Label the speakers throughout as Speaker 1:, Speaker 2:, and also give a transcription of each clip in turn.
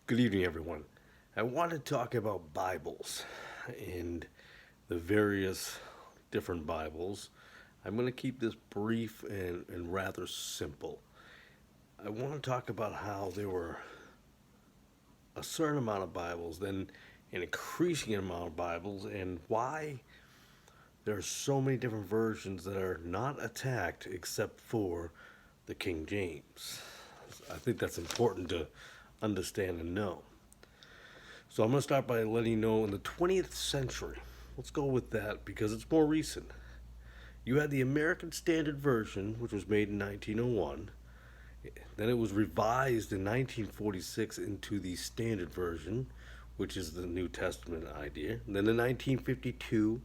Speaker 1: Good evening, everyone. I want to talk about Bibles and the various different Bibles. I'm going to keep this brief and rather simple. I want to talk about how there were a certain amount of Bibles, then an increasing amount of Bibles, and why there are so many different versions that are not attacked except for the King James. I think that's important to understand and know. So I'm going to start by letting you know in the 20th century, let's go with that because it's more recent. You had the American Standard Version, which was made in 1901. Then it was revised in 1946 into the Standard Version, which is the New Testament idea. And then in 1952,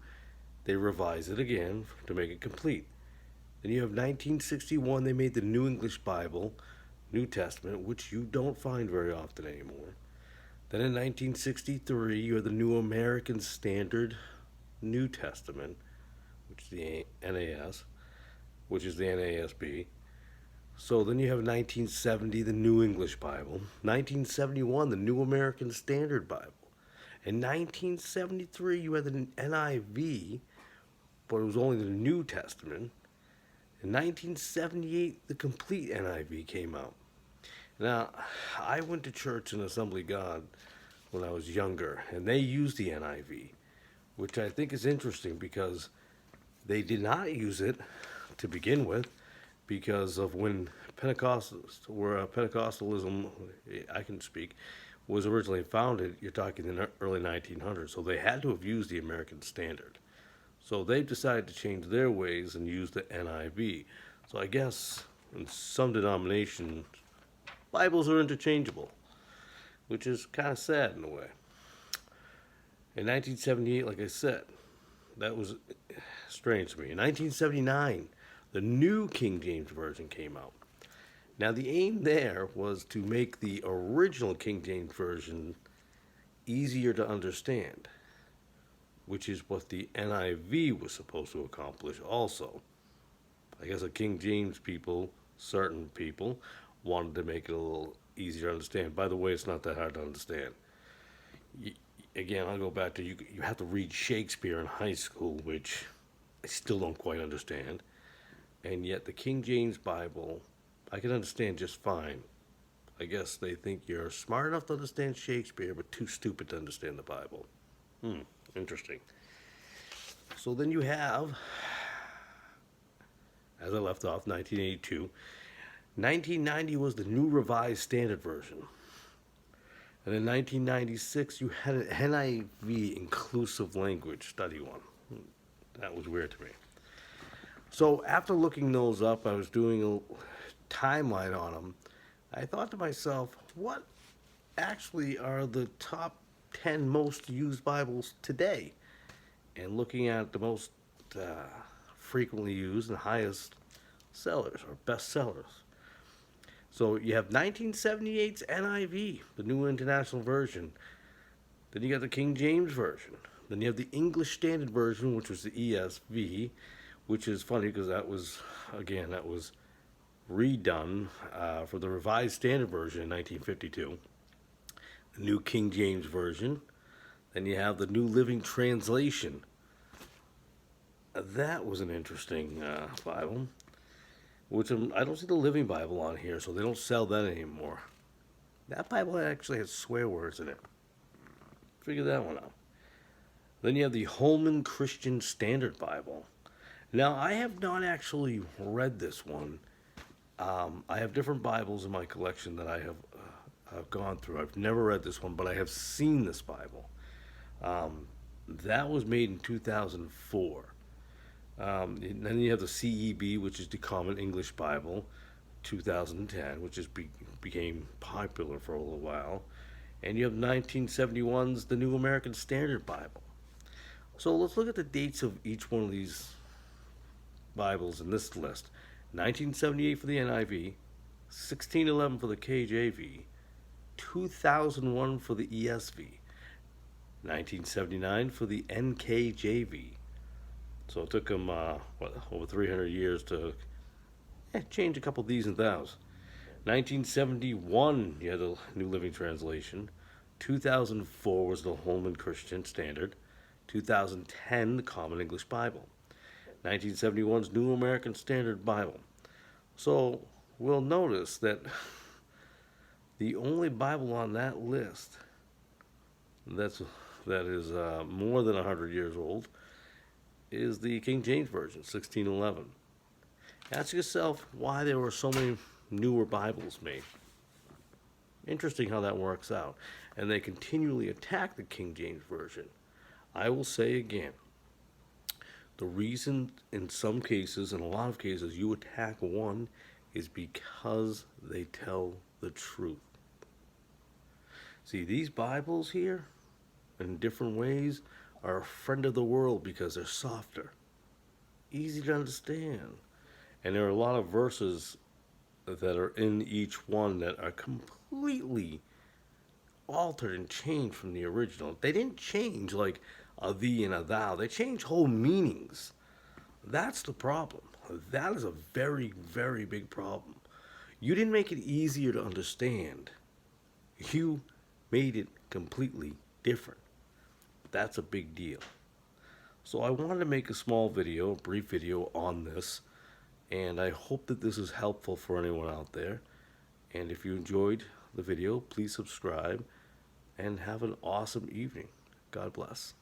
Speaker 1: they revised it again to make it complete. Then you have 1961, they made the New English Bible, New Testament, which you don't find very often anymore. Then in 1963, you have the New American Standard New Testament, which is the NAS, which is the NASB. So then you have 1970, the New English Bible. 1971, the New American Standard Bible. In 1973, you had the NIV, but it was only the New Testament. In 1978, the complete NIV came out. Now, I went to church in Assembly of God when I was younger, and they used the NIV, which I think is interesting because they did not use it to begin with because of when Pentecostals were Pentecostalism, I can speak, was originally founded. You're talking in the early 1900s, so they had to have used the American Standard. So they've decided to change their ways and use the NIV. So I guess in some denominations, Bibles are interchangeable, which is kind of sad in a way. In 1978, like I said, that was strange to me. In 1979, the new King James Version came out. Now, the aim there was to make the original King James Version easier to understand, which is what the NIV was supposed to accomplish also. I guess the King James people, certain people, wanted to make it a little easier to understand. By the way, it's not that hard to understand. Again, I'll go back to you have to read Shakespeare in high school, which I still don't quite understand. And yet, the King James Bible, I can understand just fine. I guess they think you're smart enough to understand Shakespeare, but too stupid to understand the Bible. Interesting. So then you have, as I left off, 1982. 1990 was the New Revised Standard Version. And in 1996, you had an NIV inclusive language study one. That was weird to me. So after looking those up, I was doing a timeline on them. I thought to myself, what actually are the top 10 most used Bibles today? And looking at the most frequently used and highest sellers or best sellers. So you have 1978's NIV, the New International Version. Then you got the King James Version. Then you have the English Standard Version, which was the ESV, which is funny because that was redone for the Revised Standard Version in 1952. The New King James Version. Then you have the New Living Translation. That was an interesting Bible, which I don't see the Living Bible on here, so they don't sell that anymore. That Bible actually has swear words in it. Figure that one out. Then you have the Holman Christian Standard Bible. Now, I have not actually read this one. I have different Bibles in my collection that I have gone through. I've never read this one, but I have seen this Bible. That was made in 2004. And then you have the CEB, which is the Common English Bible, 2010, which became popular for a little while. And you have 1971's the New American Standard Bible. So let's look at the dates of each one of these Bibles in this list. 1978 for the NIV, 1611 for the KJV, 2001 for the ESV, 1979 for the NKJV. So it took them over 300 years to change a couple of these and thous. 1971, you had the New Living Translation. 2004 was the Holman Christian Standard. 2010, the Common English Bible. 1971's New American Standard Bible. So we'll notice that the only Bible on that list that's that is more than 100 years old is the King James Version, 1611. Ask yourself why there were so many newer Bibles made. Interesting how that works out. And they continually attack the King James Version. I will say again, the reason in some cases, in a lot of cases, you attack one is because they tell the truth. See, these Bibles here, in different ways, are a friend of the world because they're softer, easy to understand. And there are a lot of verses that are in each one that are completely altered and changed from the original. They didn't change like a thee and a thou. They changed whole meanings. That's the problem. That is a very, very big problem. You didn't make it easier to understand. You made it completely different. That's a big deal. So I wanted to make a small video, a brief video on this, and I hope that this is helpful for anyone out there. And if you enjoyed the video, please subscribe and have an awesome evening. God bless.